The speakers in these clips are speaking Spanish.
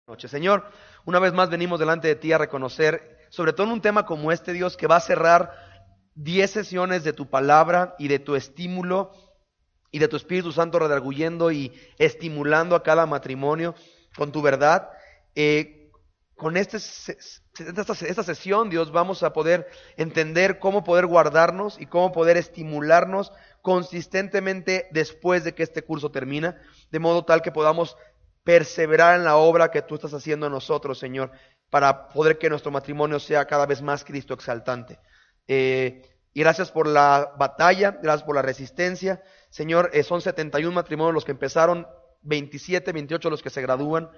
Noche. Señor, una vez más venimos delante de ti a reconocer, sobre todo en un tema como este, Dios, que va a cerrar 10 sesiones de tu palabra y de tu estímulo y de tu Espíritu Santo redarguyendo y estimulando a cada matrimonio con tu verdad. Con esta sesión, Dios, vamos a poder entender cómo poder guardarnos y cómo poder estimularnos consistentemente después de que este curso termina, de modo tal que podamos perseverar en la obra que tú estás haciendo en nosotros, Señor, para poder que nuestro matrimonio sea cada vez más Cristo exaltante. Y gracias por la batalla, gracias por la resistencia. Señor, son 71 matrimonios los que empezaron, 27, 28 los que se gradúan.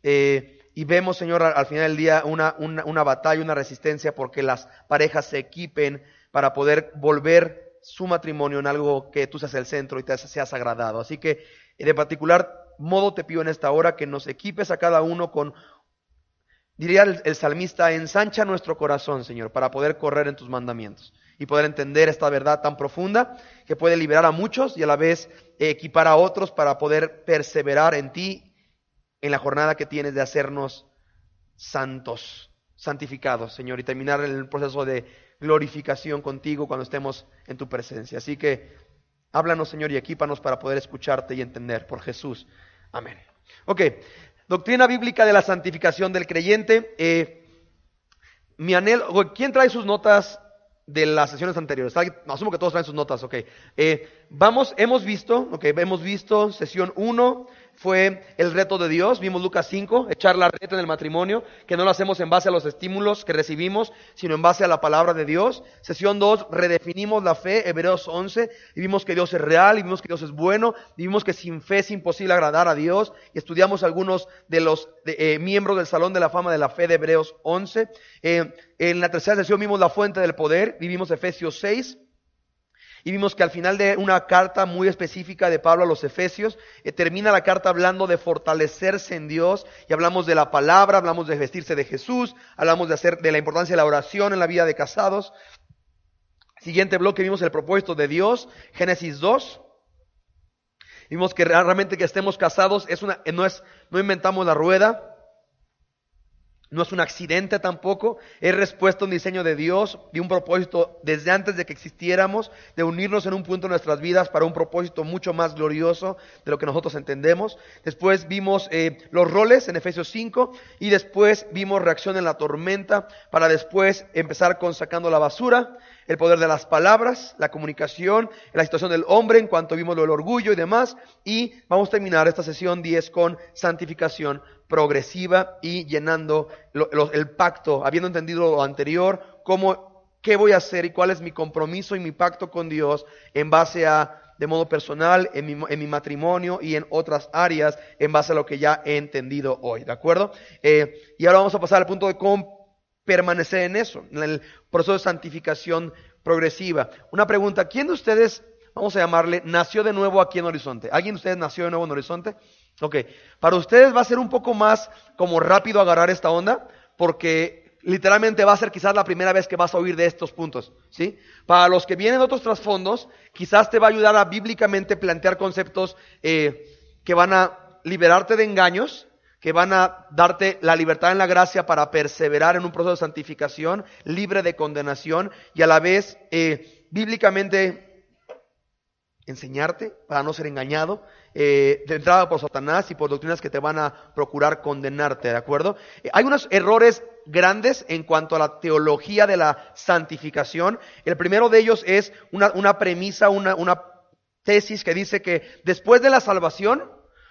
Y vemos, Señor, al final del día una batalla, una resistencia porque las parejas se equipen para poder volver su matrimonio en algo que tú seas el centro y te seas agradado. Así que, de particular modo te pido en esta hora que nos equipes a cada uno con, diría el salmista, ensancha nuestro corazón, Señor, para poder correr en tus mandamientos y poder entender esta verdad tan profunda que puede liberar a muchos y a la vez equipar a otros para poder perseverar en ti en la jornada que tienes de hacernos santos, santificados, Señor, y terminar el proceso de glorificación contigo cuando estemos en tu presencia. Así que háblanos, Señor, y equípanos para poder escucharte y entender por Jesús. Amén. Ok, doctrina bíblica de la santificación del creyente. Mi anhelo, ¿quién trae sus notas de las sesiones anteriores? Asumo que todos traen sus notas, ok. Hemos visto sesión 1, fue el reto de Dios, vimos Lucas 5, echar la red en el matrimonio, que no lo hacemos en base a los estímulos que recibimos, sino en base a la palabra de Dios. Sesión 2, redefinimos la fe, Hebreos 11, y vimos que Dios es real, y vimos que Dios es bueno, y vimos que sin fe es imposible agradar a Dios, y estudiamos algunos de los miembros del Salón de la Fama de la Fe de Hebreos 11. En la tercera sesión vimos la fuente del poder, vimos Efesios 6, y vimos que al final de una carta muy específica de Pablo a los Efesios, termina la carta hablando de fortalecerse en Dios, y hablamos de la palabra, hablamos de vestirse de Jesús, hablamos de la importancia de la oración en la vida de casados. Siguiente bloque vimos el propósito de Dios, Génesis 2. Vimos que realmente que estemos casados no inventamos la rueda. No es un accidente tampoco, es respuesta a un diseño de Dios y un propósito desde antes de que existiéramos, de unirnos en un punto de nuestras vidas para un propósito mucho más glorioso de lo que nosotros entendemos. Después vimos los roles en Efesios 5 y después vimos reacción en la tormenta para después empezar con sacando la basura, el poder de las palabras, la comunicación, la situación del hombre en cuanto vimos lo del orgullo y demás. Y vamos a terminar esta sesión 10 con santificación progresiva y llenando el pacto, habiendo entendido lo anterior, qué voy a hacer y cuál es mi compromiso y mi pacto con Dios en base a, de modo personal, en mi matrimonio y en otras áreas, en base a lo que ya he entendido hoy, ¿de acuerdo? Y ahora vamos a pasar al punto de cómo permanecer en eso, en el proceso de santificación progresiva. Una pregunta, ¿quién de ustedes, vamos a llamarle, nació de nuevo aquí en Horizonte? ¿Alguien de ustedes nació de nuevo en Horizonte? Ok, para ustedes va a ser un poco más como rápido agarrar esta onda, porque literalmente va a ser quizás la primera vez que vas a oír de estos puntos, ¿sí? Para los que vienen de otros trasfondos, quizás te va a ayudar a bíblicamente plantear conceptos que van a liberarte de engaños, que van a darte la libertad en la gracia para perseverar en un proceso de santificación, libre de condenación, y a la vez bíblicamente enseñarte para no ser engañado, de entrada por Satanás y por doctrinas que te van a procurar condenarte, ¿de acuerdo? Hay unos errores grandes en cuanto a la teología de la santificación. El primero de ellos es una premisa, una tesis que dice que después de la salvación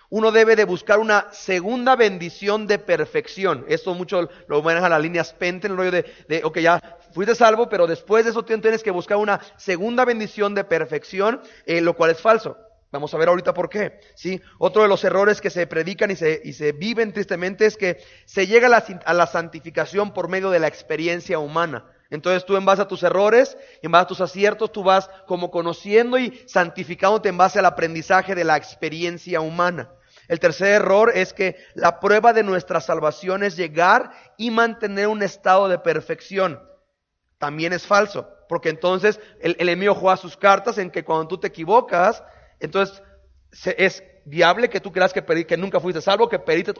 uno debe de buscar una segunda bendición de perfección. Esto mucho lo maneja la línea Spente, el rollo de ok, ya fuiste salvo, pero después de eso tienes que buscar una segunda bendición de perfección, lo cual es falso. Vamos a ver ahorita por qué, ¿sí? Otro de los errores que se predican y se viven tristemente es que se llega a la santificación por medio de la experiencia humana. Entonces tú en base a tus errores, en base a tus aciertos, tú vas como conociendo y santificándote en base al aprendizaje de la experiencia humana. El tercer error es que la prueba de nuestra salvación es llegar y mantener un estado de perfección. También es falso, porque entonces el enemigo juega sus cartas en que cuando tú te equivocas, entonces es viable que tú creas que nunca fuiste salvo, que perdiste,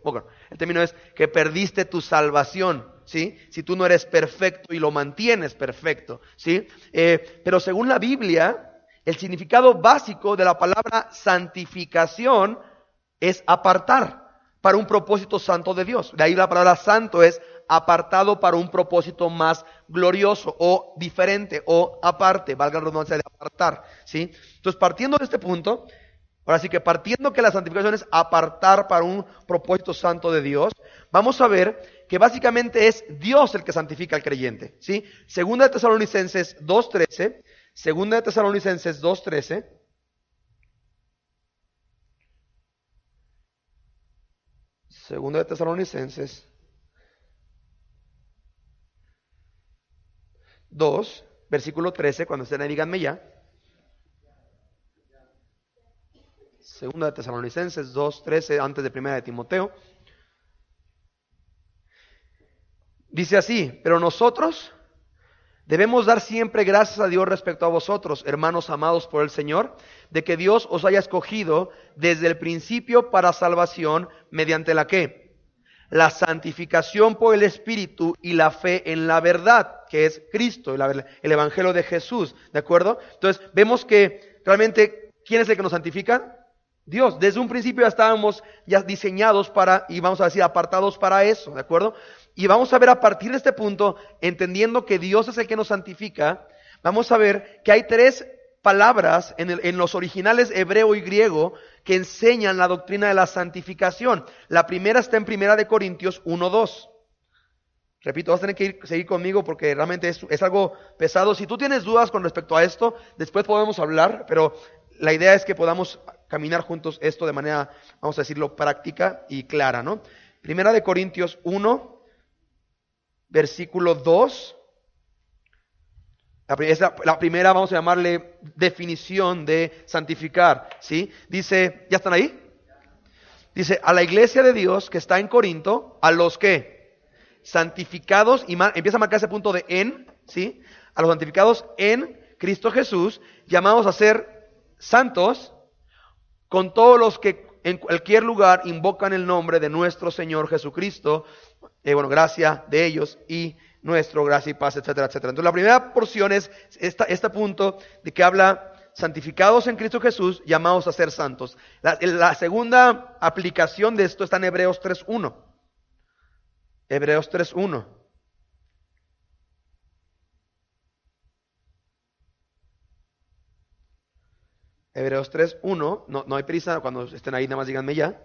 bueno, el término es que perdiste tu salvación, ¿sí? Si tú no eres perfecto y lo mantienes perfecto, ¿sí? Pero según la Biblia, el significado básico de la palabra santificación es apartar para un propósito santo de Dios. De ahí la palabra santo es apartado para un propósito más glorioso o diferente o aparte, valga la redundancia de apartar, ¿sí? Entonces, partiendo de este punto, ahora sí que partiendo que la santificación es apartar para un propósito santo de Dios, vamos a ver que básicamente es Dios el que santifica al creyente, ¿sí? Segunda de Tesalonicenses 2:13, Segunda de Tesalonicenses 2:13. Segunda de Tesalonicenses 2, versículo 13, cuando estén ahí díganme ya. Segunda de Tesalonicenses 2:13, antes de Primera de Timoteo. Dice así: pero nosotros debemos dar siempre gracias a Dios respecto a vosotros, hermanos amados por el Señor, de que Dios os haya escogido desde el principio para salvación, mediante la que la santificación por el Espíritu y la fe en la verdad, que es Cristo, el Evangelio de Jesús, ¿de acuerdo? Entonces vemos que realmente, ¿quién es el que nos santifica? Dios. Desde un principio ya estábamos ya diseñados para, y vamos a decir, apartados para eso, ¿de acuerdo? Y vamos a ver a partir de este punto, entendiendo que Dios es el que nos santifica, vamos a ver que hay tres palabras en los originales hebreo y griego que enseñan la doctrina de la santificación. La primera está en Primera de Corintios 1:2. Repito, vas a tener que seguir conmigo porque realmente es algo pesado. Si tú tienes dudas con respecto a esto, después podemos hablar, pero la idea es que podamos caminar juntos esto de manera, vamos a decirlo, práctica y clara, ¿no? Primera de Corintios 1, versículo 2. La primera, vamos a llamarle definición de santificar, ¿sí? Dice, ¿ya están ahí? Dice, a la iglesia de Dios que está en Corinto, a los que santificados, y empieza a marcar ese punto de en, ¿sí? A los santificados en Cristo Jesús, llamados a ser santos, con todos los que en cualquier lugar invocan el nombre de nuestro Señor Jesucristo, gracia de ellos y nuestro, gracia y paz, etcétera, etcétera. Entonces la primera porción es este punto de que habla santificados en Cristo Jesús, llamados a ser santos. La segunda aplicación de esto está en Hebreos 3:1. Hebreos 3:1. Hebreos 3:1, no hay prisa, cuando estén ahí nada más díganme ya.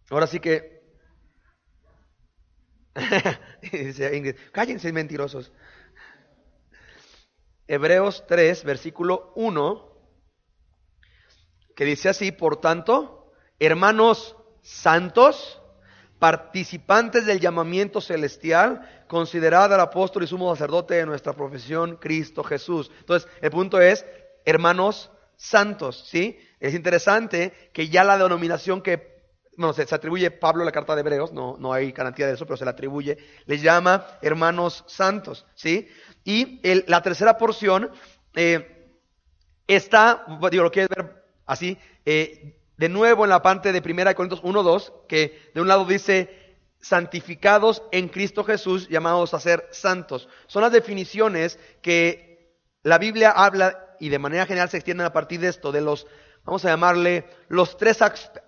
Ahora sí que, dice Ingrid, cállense mentirosos. Hebreos 3, versículo 1, que dice así: por tanto, hermanos santos, participantes del llamamiento celestial, considerad al apóstol y sumo sacerdote de nuestra profesión, Cristo Jesús. Entonces, el punto es, hermanos santos, ¿sí? Es interesante que ya la denominación que se atribuye Pablo a la carta de Hebreos, no hay garantía de eso, pero se le atribuye, les llama hermanos santos, ¿sí? Y la tercera porción lo quieres ver así, de nuevo en la parte de 1 Corintios 1:2, que de un lado dice santificados en Cristo Jesús, llamados a ser santos. Son las definiciones que la Biblia habla y de manera general se extienden a partir de esto, de los, vamos a llamarle, los tres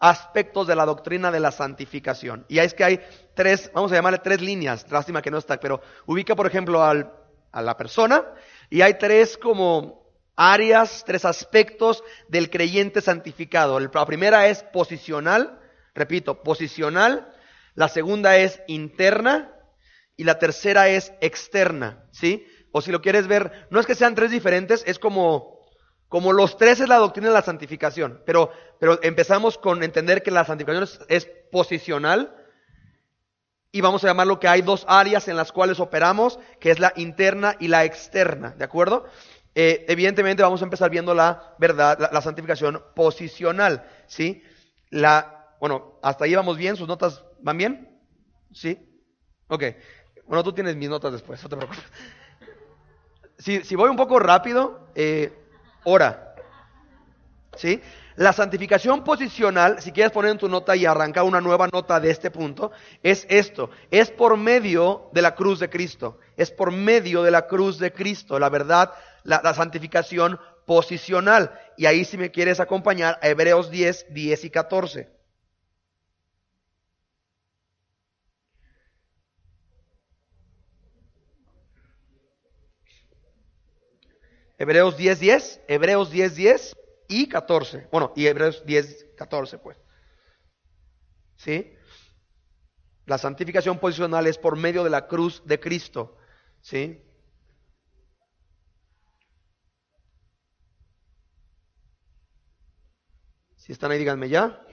aspectos de la doctrina de la santificación. Y es que hay tres, vamos a llamarle tres líneas, lástima que no está, pero ubica por ejemplo a la persona, y hay tres como áreas, tres aspectos del creyente santificado. La primera es posicional, repito, posicional. La segunda es interna y la tercera es externa, ¿sí? O si lo quieres ver, no es que sean tres diferentes, es como los tres es la doctrina de la santificación, pero empezamos con entender que la santificación es posicional, y vamos a llamarlo que hay dos áreas en las cuales operamos, que es la interna y la externa, ¿de acuerdo? Evidentemente vamos a empezar viendo la verdad, la santificación posicional, ¿sí? Hasta ahí vamos bien, ¿sus notas van bien? ¿Sí? Ok. Bueno, tú tienes mis notas después, no te preocupes. Si voy un poco rápido, ora. ¿Sí? La santificación posicional, si quieres poner en tu nota y arrancar una nueva nota de este punto, es esto. Es por medio de la cruz de Cristo. Es por medio de la cruz de Cristo. La verdad, la santificación posicional. Y ahí si me quieres acompañar a Hebreos 10, 10 y 14. Hebreos 10, 10. Hebreos 10, 10 y 14. Bueno, y Hebreos 10, 14 pues. ¿Sí? La santificación posicional es por medio de la cruz de Cristo. ¿Sí? Si están ahí, díganme ya.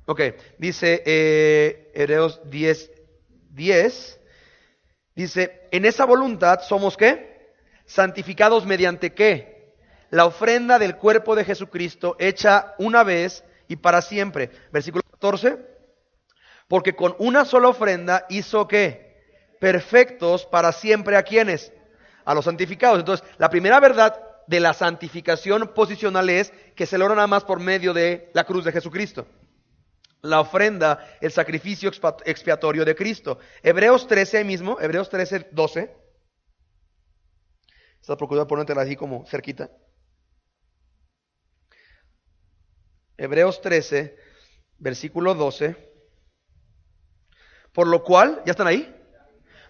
Ok, dice Hebreos 10, 10. Dice, en esa voluntad somos ¿qué? Santificados mediante ¿qué? La ofrenda del cuerpo de Jesucristo hecha una vez y para siempre. Versículo 14. Porque con una sola ofrenda hizo ¿qué? Perfectos para siempre a quienes? A los santificados. Entonces, la primera verdad de la santificación posicional es que se logra nada más por medio de la cruz de Jesucristo. La ofrenda, el sacrificio expiatorio de Cristo. Hebreos 13 ahí mismo, Hebreos 13, 12. Estás procurando ponértela así como cerquita. Hebreos 13, versículo 12. Por lo cual, ¿ya están ahí?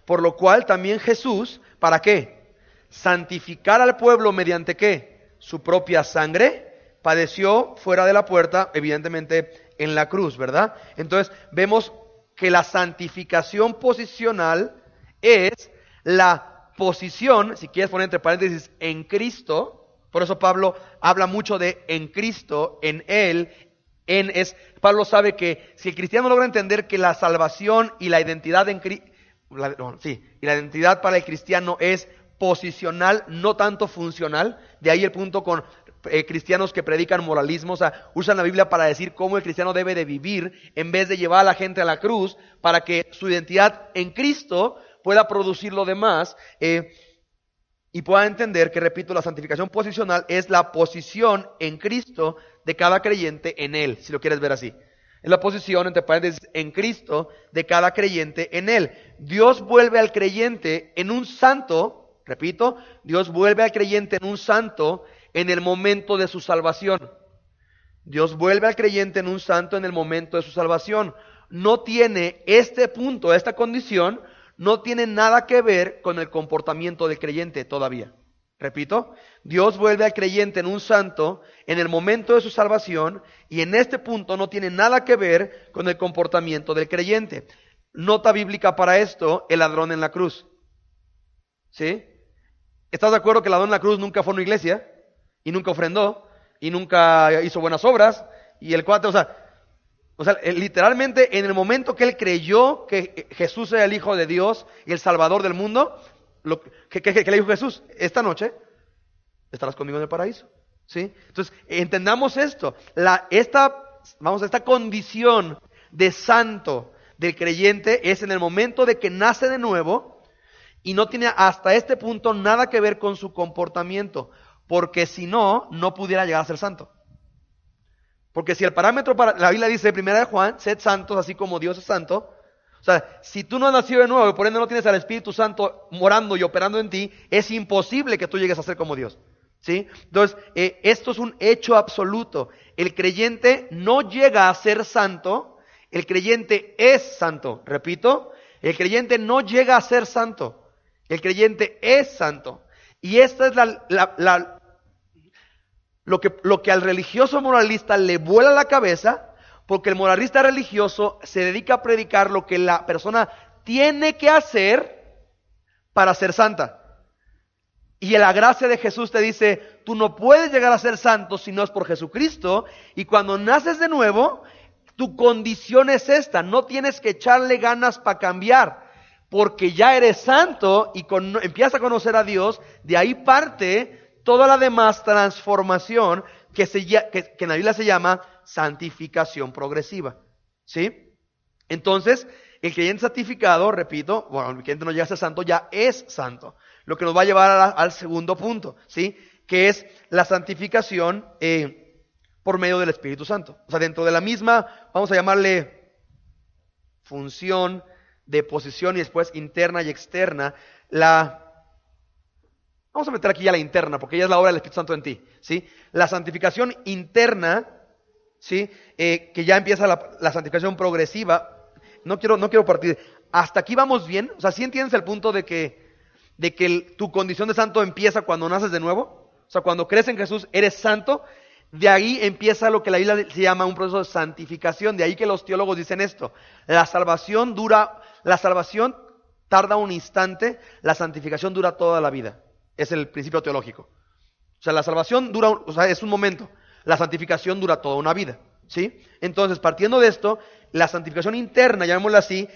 Por lo cual también Jesús, ¿para qué? Santificar al pueblo mediante ¿qué? Su propia sangre, padeció fuera de la puerta, evidentemente en la cruz, ¿verdad? Entonces vemos que la santificación posicional es la posición, si quieres poner entre paréntesis, en Cristo. Por eso Pablo habla mucho de en Cristo, en Él, Pablo sabe que si el cristiano logra entender que la salvación y la identidad en Cristo, y la identidad para el cristiano es posicional, no tanto funcional. De ahí el punto con cristianos que predican moralismo, o sea, usan la Biblia para decir cómo el cristiano debe de vivir en vez de llevar a la gente a la cruz para que su identidad en Cristo pueda producir lo demás y pueda entender que, repito, la santificación posicional es la posición en Cristo de cada creyente en Él, si lo quieres ver así. Es la posición, entre paréntesis, en Cristo de cada creyente en Él. Dios vuelve al creyente en un santo, repito, Dios vuelve al creyente en un santo en el momento de su salvación. Dios vuelve al creyente en un santo en el momento de su salvación. No tiene este punto, esta condición, no tiene nada que ver con el comportamiento del creyente todavía. Repito, Dios vuelve al creyente en un santo en el momento de su salvación y en este punto no tiene nada que ver con el comportamiento del creyente. Nota bíblica para esto, el ladrón en la cruz. ¿Sí? ¿Estás de acuerdo que el ladrón en la cruz nunca fue a una iglesia? Y nunca ofrendó, y nunca hizo buenas obras, y el cuate, o sea, literalmente en el momento que él creyó que Jesús era el Hijo de Dios y el Salvador del mundo, ¿qué le dijo Jesús? Esta noche estarás conmigo en el paraíso. ¿Sí? Entonces, entendamos esto, esta condición de santo del creyente es en el momento de que nace de nuevo y no tiene hasta este punto nada que ver con su comportamiento. Porque si no, no pudiera llegar a ser santo. Porque si el parámetro para la Biblia dice, 1 de Juan, sed santos así como Dios es santo. O sea, si tú no has nacido de nuevo y por ende no tienes al Espíritu Santo morando y operando en ti, es imposible que tú llegues a ser como Dios. ¿Sí? Entonces, esto es un hecho absoluto. El creyente no llega a ser santo, el creyente es santo. Repito, el creyente no llega a ser santo, el creyente es santo. Y esta es lo que al religioso moralista le vuela la cabeza, porque el moralista religioso se dedica a predicar lo que la persona tiene que hacer para ser santa. Y la gracia de Jesús te dice, tú no puedes llegar a ser santo si no es por Jesucristo, y cuando naces de nuevo, tu condición es esta, no tienes que echarle ganas para cambiar. Porque ya eres santo y empiezas a conocer a Dios, de ahí parte toda la demás transformación que en la Biblia se llama santificación progresiva. ¿Sí? Entonces, el creyente santificado, repito, bueno, el creyente no llega a ser santo, ya es santo. Lo que nos va a llevar al segundo punto, ¿sí? Que es la santificación por medio del Espíritu Santo. O sea, dentro de la misma, vamos a llamarle función de posición y después interna y externa, vamos a meter aquí ya la interna, porque ya es la obra del Espíritu Santo en ti, ¿sí? La santificación interna, ¿sí? Que ya empieza la santificación progresiva. No quiero partir. Hasta aquí vamos bien. O sea, ¿sí entiendes el punto de que tu condición de santo empieza cuando naces de nuevo? O sea, cuando crees en Jesús, eres santo. De ahí empieza lo que la Biblia se llama un proceso de santificación. De ahí que los teólogos dicen esto. La salvación tarda un instante, la santificación dura toda la vida. Es el principio teológico. O sea, la salvación es un momento. La santificación dura toda una vida, ¿sí? Entonces, partiendo de esto, la santificación interna, llamémosla así,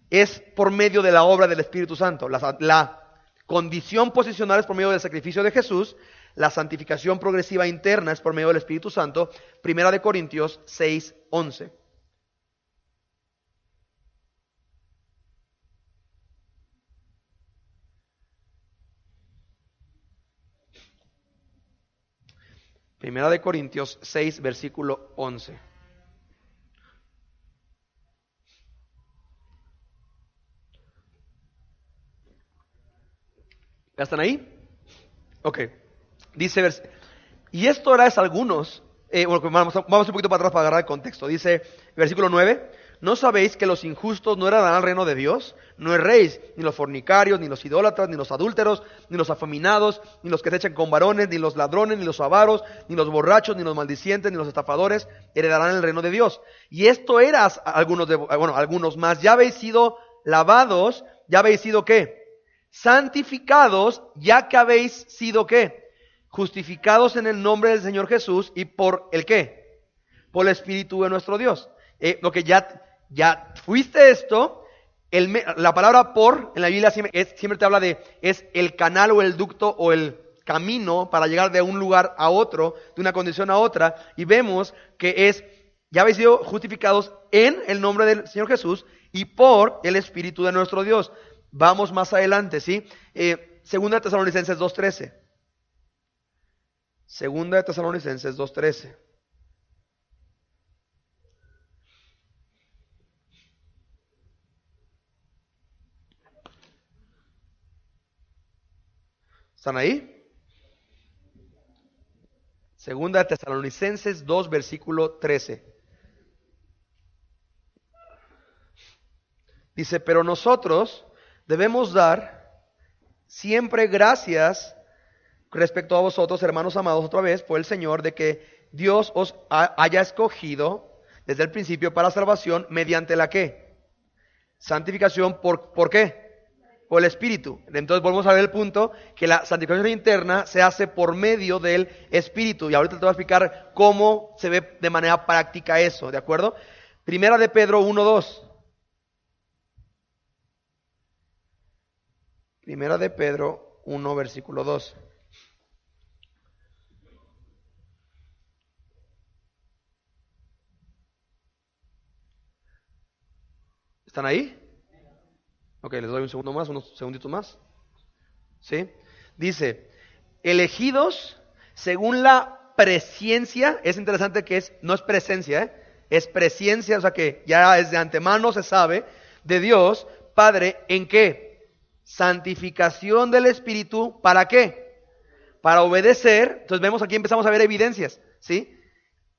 es por medio de la obra del Espíritu Santo. La condición posicional es por medio del sacrificio de Jesús. La santificación progresiva interna es por medio del Espíritu Santo. 1 Corintios 6:11. Primera de Corintios 6, versículo 11. ¿Ya están ahí? Ok. Dice, y esto ahora es algunos, vamos un poquito para atrás para agarrar el contexto. Dice, versículo 9, ¿no sabéis que los injustos no heredarán al reino de Dios? No erréis, ni los fornicarios, ni los idólatras, ni los adúlteros, ni los afeminados, ni los que se echan con varones, ni los ladrones, ni los avaros, ni los borrachos, ni los maldicientes, ni los estafadores heredarán el reino de Dios. Y esto era algunos más, ya habéis sido lavados, ya habéis sido ¿qué? Santificados, ya que habéis sido ¿qué? Justificados en el nombre del Señor Jesús y por el ¿qué? Por el Espíritu de nuestro Dios. Lo que ya fuiste esto, la palabra por en la Biblia siempre te habla es el canal o el ducto o el camino para llegar de un lugar a otro, de una condición a otra, y vemos que ya habéis sido justificados en el nombre del Señor Jesús y por el Espíritu de nuestro Dios. Vamos más adelante, ¿sí? Segunda de Tesalonicenses 2:13. Segunda de Tesalonicenses 2:13. ¿Están ahí? Segunda de Tesalonicenses 2, versículo 13. Dice, pero nosotros debemos dar siempre gracias respecto a vosotros, hermanos amados, otra vez, por el Señor, de que Dios os haya escogido desde el principio para salvación mediante la ¿qué? Santificación, ¿por qué? Por el Espíritu. Entonces volvemos a ver el punto, que la santificación interna se hace por medio del Espíritu. Y ahorita te voy a explicar cómo se ve de manera práctica eso, ¿de acuerdo? Primera de Pedro 1:2. Primera de Pedro 1, versículo 2. ¿Están ahí? Ok, les doy un segundo más, unos segunditos más. ¿Sí? Dice, elegidos según la presciencia. Es interesante que no es presencia, es presciencia, o sea que ya desde antemano se sabe de Dios, Padre, ¿en qué? Santificación del Espíritu, ¿para qué? Para obedecer. Entonces vemos aquí, empezamos a ver evidencias, ¿sí?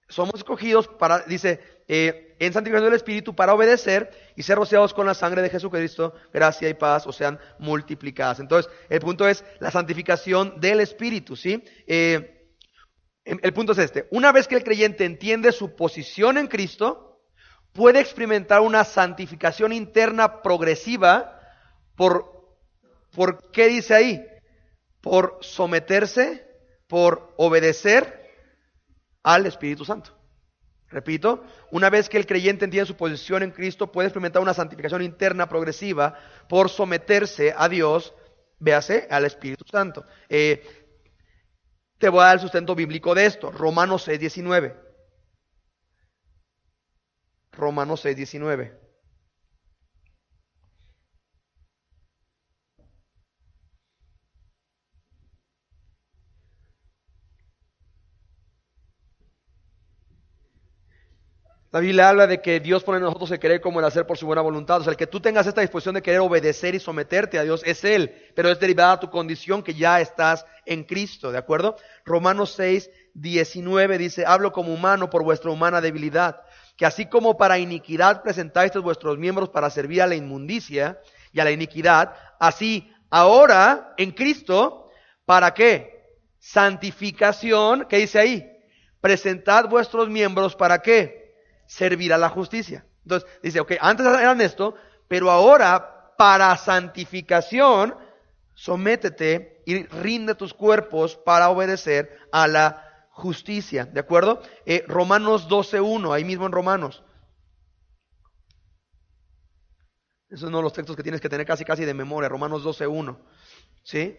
Somos escogidos para, dice, en santificación del Espíritu para obedecer y ser rociados con la sangre de Jesucristo, gracia y paz o sean multiplicadas. Entonces, el punto es la santificación del Espíritu, ¿sí? El punto es este: una vez que el creyente entiende su posición en Cristo, puede experimentar una santificación interna progresiva. ¿Por qué dice ahí? Por someterse, por obedecer al Espíritu Santo. Repito, una vez que el creyente entiende su posición en Cristo, puede experimentar una santificación interna progresiva por someterse a Dios, véase, al Espíritu Santo. Te voy a dar el sustento bíblico de esto. Romanos 6:19. Romanos 6:19. La Biblia habla de que Dios pone en nosotros el querer como el hacer por su buena voluntad. O sea, el que tú tengas esta disposición de querer obedecer y someterte a Dios es Él, pero es derivada a tu condición que ya estás en Cristo, ¿de acuerdo? Romanos 6:19 dice, hablo como humano por vuestra humana debilidad, que así como para iniquidad presentáis vuestros miembros para servir a la inmundicia y a la iniquidad, así ahora en Cristo, ¿para qué? Santificación, ¿qué dice ahí? Presentad vuestros miembros, ¿para qué? Servir a la justicia. Entonces dice, ok, antes eran esto, pero ahora para santificación, sométete y rinde tus cuerpos para obedecer a la justicia, ¿de acuerdo? Romanos 12:1, ahí mismo en Romanos. Esos son uno de los textos que tienes que tener casi de memoria, Romanos 12:1, ¿sí?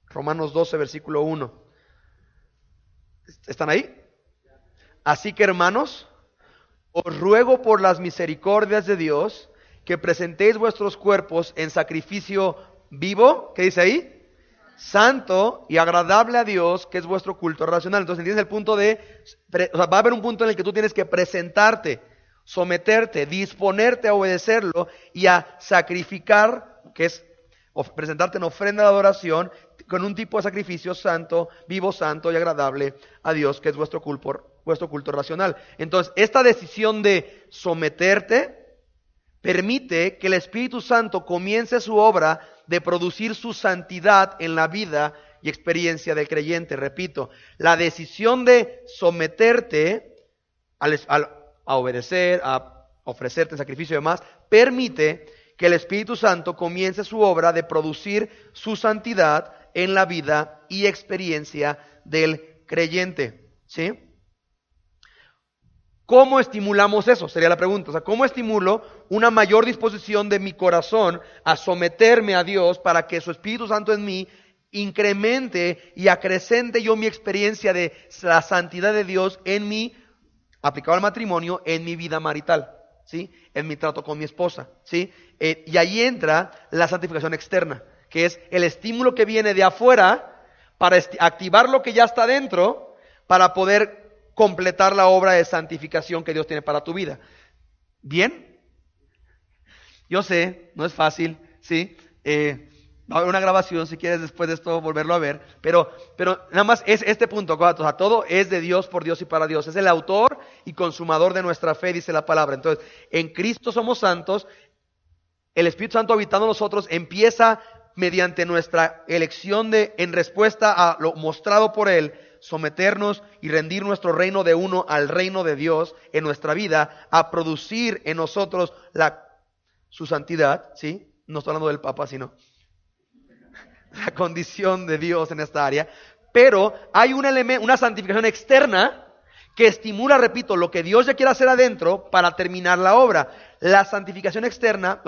Romanos 12, versículo 1. ¿Están ahí? Así que, hermanos, os ruego por las misericordias de Dios que presentéis vuestros cuerpos en sacrificio vivo, ¿qué dice ahí? Santo y agradable a Dios, que es vuestro culto racional. Entonces, ¿entiendes el punto de, o sea, va a haber un punto en el que tú tienes que presentarte, someterte, disponerte a obedecerlo y a sacrificar, que es presentarte en ofrenda de adoración, con un tipo de sacrificio santo, vivo, santo y agradable a Dios, que es vuestro culto racional. Entonces, esta decisión de someterte permite que el Espíritu Santo comience su obra de producir su santidad en la vida y experiencia del creyente. Repito, la decisión de someterte a obedecer, a ofrecerte sacrificio y demás, permite que el Espíritu Santo comience su obra de producir su santidad en la vida y experiencia del creyente, ¿sí? ¿Cómo estimulamos eso? Sería la pregunta. O sea, ¿cómo estimulo una mayor disposición de mi corazón a someterme a Dios para que su Espíritu Santo en mí incremente y acrecente yo mi experiencia de la santidad de Dios en mi, aplicado al matrimonio, en mi vida marital, ¿sí? En mi trato con mi esposa, ¿sí? Y ahí entra la santificación externa, que es el estímulo que viene de afuera para activar lo que ya está dentro para poder completar la obra de santificación que Dios tiene para tu vida. ¿Bien? Yo sé, no es fácil, ¿sí? Va a haber una grabación si quieres después de esto volverlo a ver, pero nada más es este punto, o sea, todo es de Dios, por Dios y para Dios. Es el autor y consumador de nuestra fe, dice la palabra. Entonces, en Cristo somos santos, el Espíritu Santo habitando en nosotros empieza mediante nuestra elección en respuesta a lo mostrado por Él, someternos y rendir nuestro reino de uno al reino de Dios en nuestra vida, a producir en nosotros su santidad, ¿sí? No estoy hablando del Papa, sino la condición de Dios en esta área. Pero hay un elemento, una santificación externa que estimula, repito, lo que Dios ya quiere hacer adentro para terminar la obra. La santificación externa,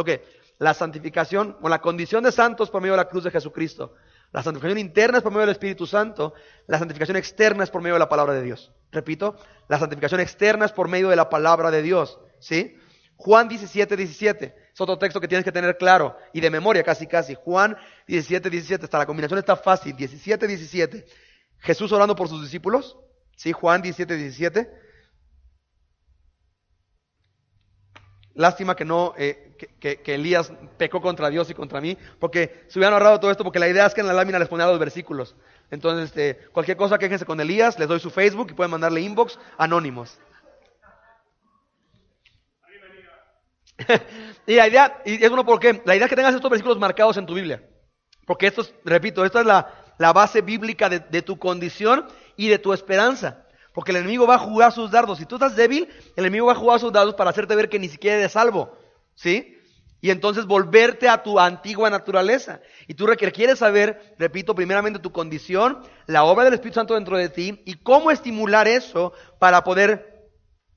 la santificación o la condición de santos por medio de la cruz de Jesucristo. La santificación interna es por medio del Espíritu Santo. La santificación externa es por medio de la palabra de Dios. Repito, la santificación externa es por medio de la palabra de Dios, ¿sí? Juan 17:17 es otro texto que tienes que tener claro y de memoria casi. Juan 17:17, hasta la combinación está fácil. 17:17, Jesús orando por sus discípulos, ¿sí? Juan 17:17. Lástima que no, que Elías pecó contra Dios y contra mí, porque se hubieran ahorrado todo esto, porque la idea es que en la lámina les ponía los versículos. Entonces, cualquier cosa, quéjense con Elías, les doy su Facebook y pueden mandarle inbox anónimos. Y la idea, y es bueno porque, la idea es que tengas estos versículos marcados en tu Biblia, porque esto es, repito, esta es la base bíblica de tu condición y de tu esperanza. Porque el enemigo va a jugar sus dardos. Si tú estás débil, el enemigo va a jugar sus dardos para hacerte ver que ni siquiera eres salvo, ¿sí? Y entonces volverte a tu antigua naturaleza. Y tú requieres saber, repito, primeramente tu condición, la obra del Espíritu Santo dentro de ti y cómo estimular eso para poder,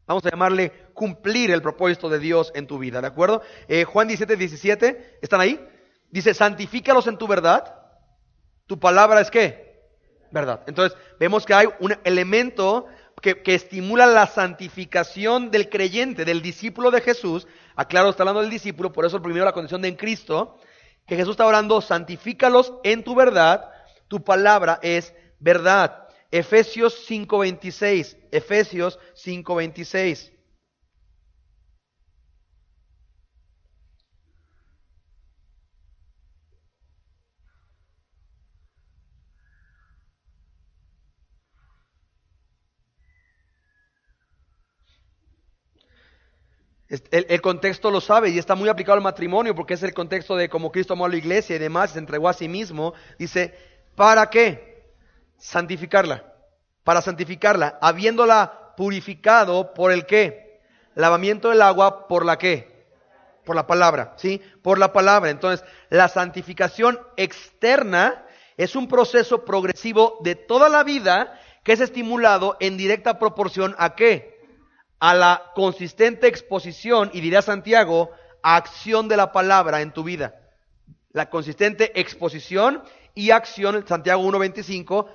vamos a llamarle, cumplir el propósito de Dios en tu vida, ¿de acuerdo? Juan 17:17, ¿están ahí? Dice, santifícalos en tu verdad. ¿Tu palabra es qué? Verdad. Entonces, vemos que hay un elemento que estimula la santificación del creyente, del discípulo de Jesús. Aclaro, está hablando del discípulo, por eso primero la condición de en Cristo, que Jesús está orando, santifícalos en tu verdad, tu palabra es verdad. Efesios 5:26. Efesios 5:26. El contexto lo sabe y está muy aplicado al matrimonio porque es el contexto de cómo Cristo amó a la iglesia y demás, se entregó a sí mismo. Dice, ¿para qué? Santificarla. Para santificarla, habiéndola purificado por el qué? Lavamiento del agua, ¿por la qué? Por la palabra, ¿sí? Por la palabra. Entonces, la santificación externa es un proceso progresivo de toda la vida que es estimulado en directa proporción ¿a qué? A la consistente exposición, y diría Santiago, acción de la palabra en tu vida. La consistente exposición y acción, Santiago 1:25,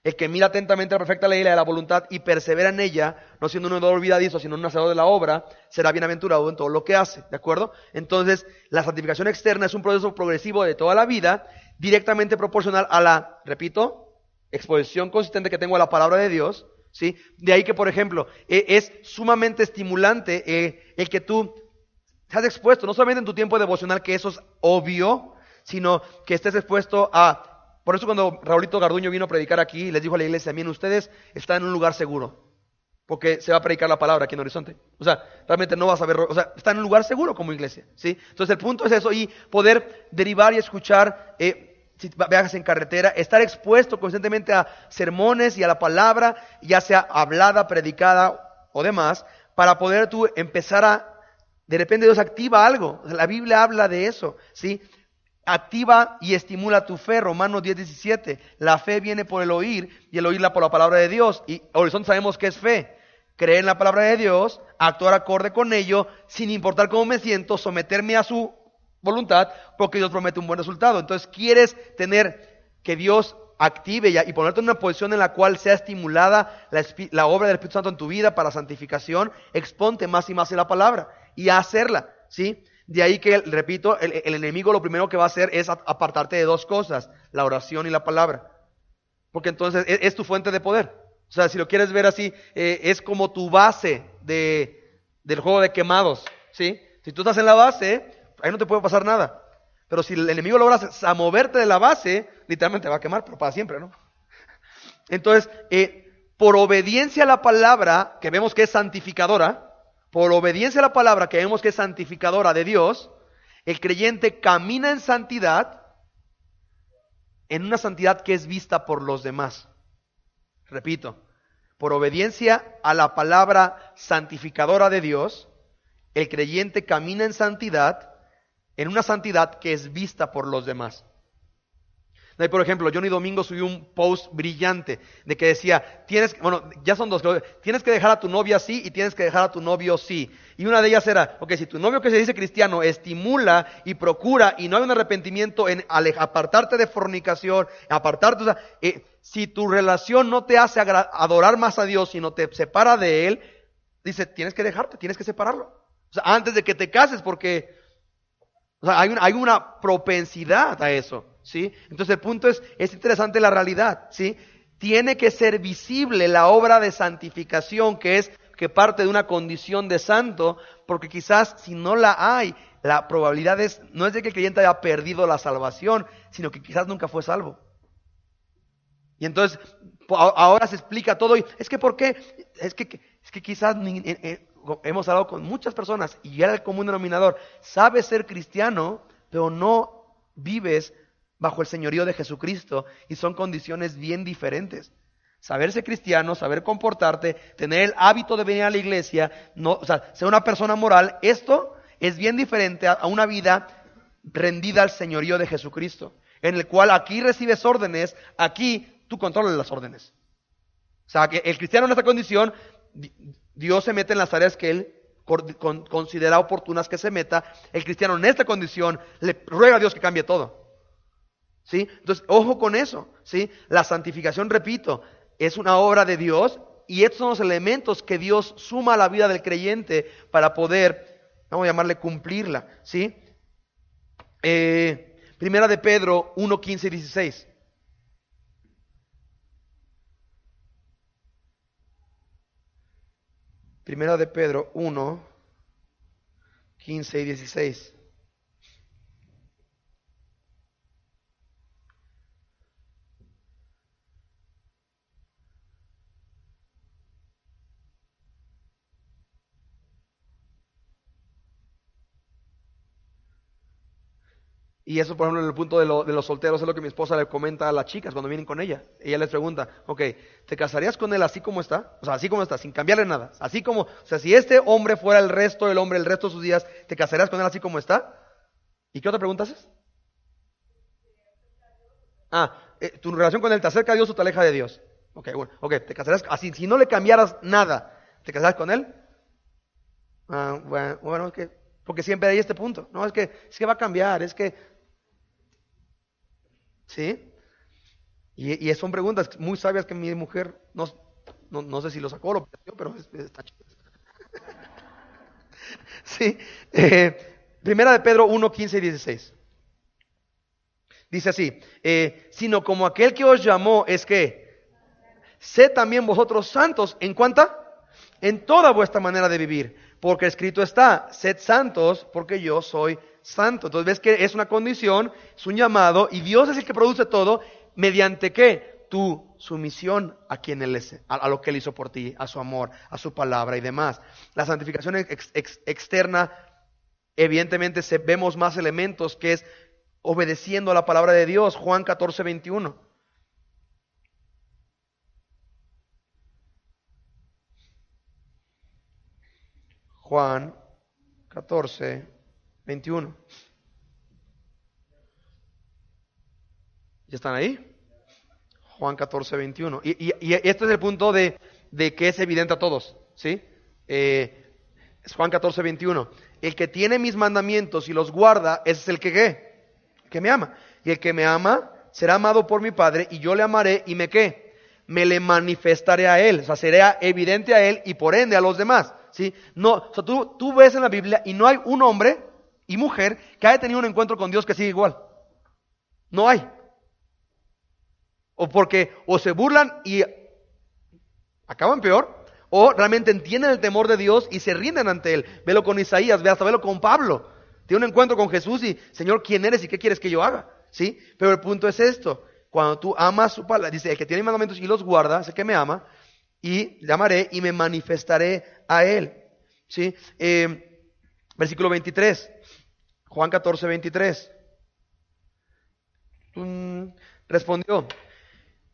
el que mira atentamente la perfecta ley de la voluntad y persevera en ella, no siendo un oidor olvidadizo, sino un hacedor de la obra, será bienaventurado en todo lo que hace, ¿de acuerdo? Entonces, la santificación externa es un proceso progresivo de toda la vida, directamente proporcional a la, repito, exposición consistente que tengo a la palabra de Dios, ¿sí? De ahí que, por ejemplo, es sumamente estimulante el que tú seas expuesto, no solamente en tu tiempo devocional, que eso es obvio, sino que estés expuesto a... Por eso cuando Raulito Garduño vino a predicar aquí, les dijo a la iglesia, miren, ustedes están en un lugar seguro, porque se va a predicar la palabra aquí en Horizonte. O sea, realmente no vas a ver, o sea, están en un lugar seguro como iglesia, ¿sí? Entonces el punto es eso, y poder derivar y escuchar... si viajas en carretera, estar expuesto constantemente a sermones y a la palabra, ya sea hablada, predicada o demás, para poder tú empezar a, de repente Dios activa algo. La Biblia habla de eso, ¿sí? Activa y estimula tu fe, Romanos 10:17. La fe viene por el oír y el oírla por la palabra de Dios. Y Horizonte sabemos que es fe. Creer en la palabra de Dios, actuar acorde con ello, sin importar cómo me siento, someterme a su voluntad, porque Dios promete un buen resultado. Entonces, quieres tener que Dios active y ponerte en una posición en la cual sea estimulada la obra del Espíritu Santo en tu vida para santificación, exponte más y más en la palabra y a hacerla, ¿sí? De ahí que, repito, el enemigo lo primero que va a hacer es apartarte de dos cosas, la oración y la palabra, porque entonces es tu fuente de poder. O sea, si lo quieres ver así, es como tu base del juego de quemados, ¿sí? Si tú estás en la base, ahí no te puede pasar nada. Pero si el enemigo logra a moverte de la base, literalmente te va a quemar, pero para siempre, ¿no? Entonces, por obediencia a la palabra, que vemos que es santificadora, por obediencia a la palabra que vemos que es santificadora de Dios, el creyente camina en santidad, en una santidad que es vista por los demás. Repito, por obediencia a la palabra santificadora de Dios, el creyente camina en santidad, en una santidad que es vista por los demás. Por ejemplo, Johnny Domingo subió un post brillante de que decía, ya son dos, tienes que dejar a tu novia sí y tienes que dejar a tu novio sí. Y una de ellas era, si tu novio que se dice cristiano estimula y procura y no hay un arrepentimiento en apartarte de fornicación, apartarte, o sea, si tu relación no te hace adorar más a Dios, sino te separa de Él, dice, tienes que dejarte, tienes que separarlo. O sea, antes de que te cases, porque hay una propensidad a eso, ¿sí? Entonces el punto es interesante la realidad, ¿sí? Tiene que ser visible la obra de santificación que parte de una condición de santo, porque quizás si no la hay, la probabilidad no es de que el creyente haya perdido la salvación, sino que quizás nunca fue salvo. Y entonces ahora se explica todo y es que ¿por qué? Es que quizás hemos hablado con muchas personas y era el común denominador. Sabes ser cristiano, pero no vives bajo el señorío de Jesucristo y son condiciones bien diferentes. Saber ser cristiano, saber comportarte, tener el hábito de venir a la iglesia, ser una persona moral, esto es bien diferente a una vida rendida al señorío de Jesucristo, en el cual aquí recibes órdenes, aquí tú controlas las órdenes. O sea, que el cristiano en esta condición, Dios se mete en las áreas que Él considera oportunas que se meta. El cristiano en esta condición le ruega a Dios que cambie todo, ¿sí? Entonces, ojo con eso, ¿sí? La santificación, repito, es una obra de Dios y estos son los elementos que Dios suma a la vida del creyente para poder, vamos a llamarle, cumplirla, ¿sí? Primera de Pedro 1:15 y 16. Primera de Pedro 1, 15 y 16. Y eso, por ejemplo, en el punto de los solteros es lo que mi esposa le comenta a las chicas cuando vienen con ella. Ella les pregunta, ok, ¿te casarías con él así como está? O sea, así como está, sin cambiarle nada. Así como, o sea, si este hombre fuera el resto del hombre el resto de sus días, ¿te casarías con él así como está? ¿Y qué otra pregunta haces? Tu relación con él te acerca a Dios o te aleja de Dios. Ok, bueno, ok, ¿te casarías así? Si no le cambiaras nada, ¿te casarías con él? Bueno, es que, porque siempre hay este punto. No, es que va a cambiar, es que, ¿sí? Y son preguntas muy sabias que mi mujer, no sé si lo sacó o lo perdió, pero está chido. Sí. Primera de Pedro 1, 15 y 16. Dice así, sino como aquel que os llamó es que, sed también vosotros santos, ¿en cuánta? En toda vuestra manera de vivir, porque escrito está, sed santos porque yo soy santo. Entonces ves que es una condición, es un llamado, y Dios es el que produce todo, ¿mediante qué? Tu sumisión a quien Él es, a lo que Él hizo por ti, a su amor, a su palabra y demás. La santificación externa, evidentemente vemos más elementos que es obedeciendo a la palabra de Dios. Juan 14, 21. Juan 14, 21. ¿Ya están ahí? Juan 14, 21. Y este es el punto de que es evidente a todos, ¿sí? Es Juan 14, 21. El que tiene mis mandamientos y los guarda, ese es el que ¿qué? Que me ama. Y el que me ama será amado por mi Padre, y yo le amaré y me ¿qué? Me le manifestaré a él. O sea, seré evidente a él y por ende a los demás, ¿sí? No, o sea, tú ves en la Biblia y no hay un hombre y mujer que haya tenido un encuentro con Dios que siga igual. No hay. O porque o se burlan y acaban peor, o realmente entienden el temor de Dios y se rinden ante Él. Velo con Isaías, velo con Pablo. Tiene un encuentro con Jesús y, Señor, ¿quién eres y qué quieres que yo haga? ¿Sí? Pero el punto es esto, cuando tú amas su palabra, dice, el que tiene mandamientos y los guarda, sé que me ama, y le amaré y me manifestaré a Él. ¿Sí? Versículo 23, Juan 14, 23. Respondió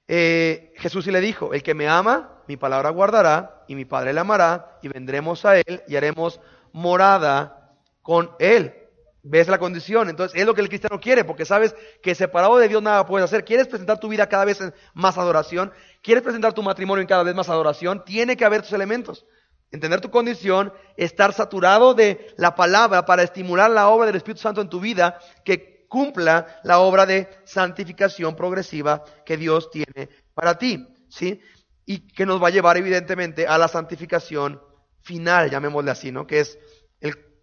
Jesús y le dijo, el que me ama, mi palabra guardará, y mi Padre le amará, y vendremos a él, y haremos morada con él. ¿Ves la condición? Entonces es lo que el cristiano quiere, porque sabes que separado de Dios nada puedes hacer. ¿Quieres presentar tu vida cada vez en más adoración? ¿Quieres presentar tu matrimonio en cada vez más adoración? Tiene que haber tus elementos. Entender tu condición, estar saturado de la palabra para estimular la obra del Espíritu Santo en tu vida, que cumpla la obra de santificación progresiva que Dios tiene para ti, ¿sí? Y que nos va a llevar evidentemente a la santificación final, llamémosle así, ¿no? Que es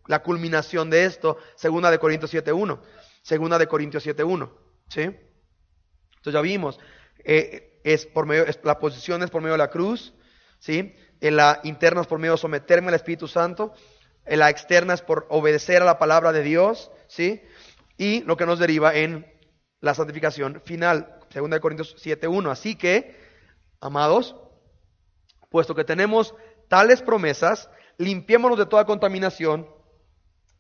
la culminación de esto, segunda de Corintios 7.1, segunda de Corintios 7.1, ¿sí? Entonces ya vimos, la posición es por medio de la cruz, ¿sí? La interna es por medio de someterme al Espíritu Santo, la externa es por obedecer a la palabra de Dios, ¿sí? Y lo que nos deriva en la santificación final, 2 Corintios 7.1. Así que, amados, puesto que tenemos tales promesas, limpiémonos de toda contaminación,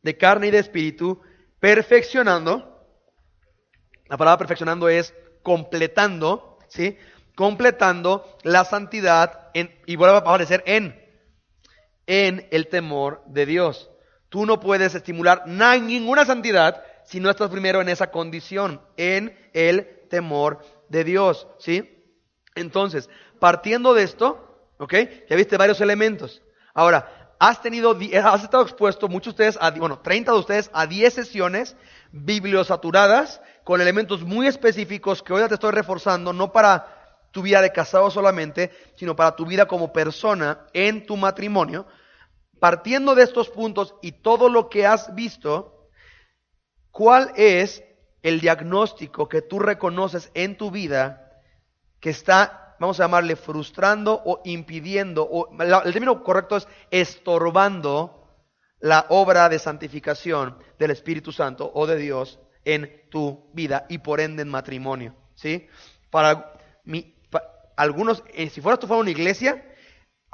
de carne y de espíritu, perfeccionando. La palabra perfeccionando es completando, ¿sí? Completando la santidad, y vuelve a aparecer en el temor de Dios. Tú no puedes estimular ninguna santidad si no estás primero en esa condición, en el temor de Dios, ¿sí? Entonces, partiendo de esto, ¿ok? Ya viste varios elementos. Ahora, has estado expuesto, muchos de ustedes, 30 de ustedes, a 10 sesiones bibliosaturadas con elementos muy específicos que hoy te estoy reforzando, no para tu vida de casado solamente, sino para tu vida como persona en tu matrimonio. Partiendo de estos puntos y todo lo que has visto, ¿cuál es el diagnóstico que tú reconoces en tu vida que está vamos a llamarle frustrando o impidiendo, el término correcto es estorbando la obra de santificación del Espíritu Santo o de Dios en tu vida y por ende en matrimonio, ¿sí? Algunos, si fuera una iglesia,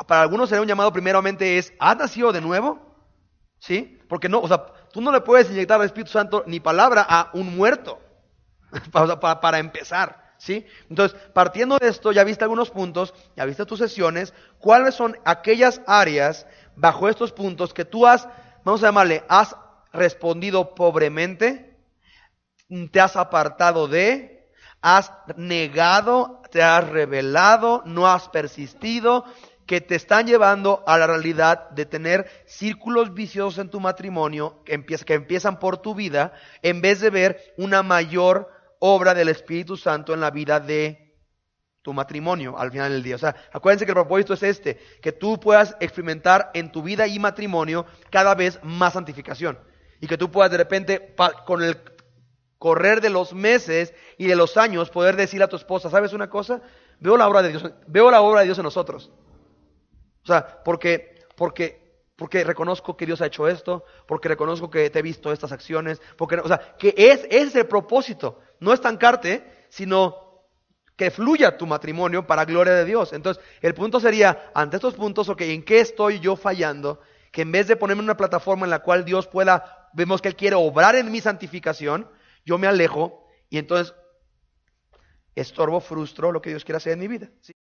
para algunos será un llamado primeramente ¿has nacido de nuevo? ¿Sí? Porque no, o sea, tú no le puedes inyectar al Espíritu Santo ni palabra a un muerto, para empezar, ¿sí? Entonces, partiendo de esto, ya viste algunos puntos, ya viste tus sesiones, ¿cuáles son aquellas áreas bajo estos puntos que tú has respondido pobremente, te has apartado de, has negado, te has rebelado, no has persistido, que te están llevando a la realidad de tener círculos viciosos en tu matrimonio que empiezan por tu vida, en vez de ver una mayor obra del Espíritu Santo en la vida de tu matrimonio al final del día? O sea, acuérdense que el propósito es que tú puedas experimentar en tu vida y matrimonio cada vez más santificación, y que tú puedas de repente, con el correr de los meses y de los años, poder decirle a tu esposa, ¿sabes una cosa? Veo la obra de Dios en nosotros. O sea, porque reconozco que Dios ha hecho esto, porque reconozco que te he visto estas acciones, o sea, que ese es el propósito, no estancarte, sino que fluya tu matrimonio para gloria de Dios. Entonces, el punto sería, ante estos puntos, ¿en qué estoy yo fallando? Que en vez de ponerme en una plataforma en la cual Dios vemos que Él quiere obrar en mi santificación, yo me alejo y entonces estorbo, frustro lo que Dios quiere hacer en mi vida, ¿sí?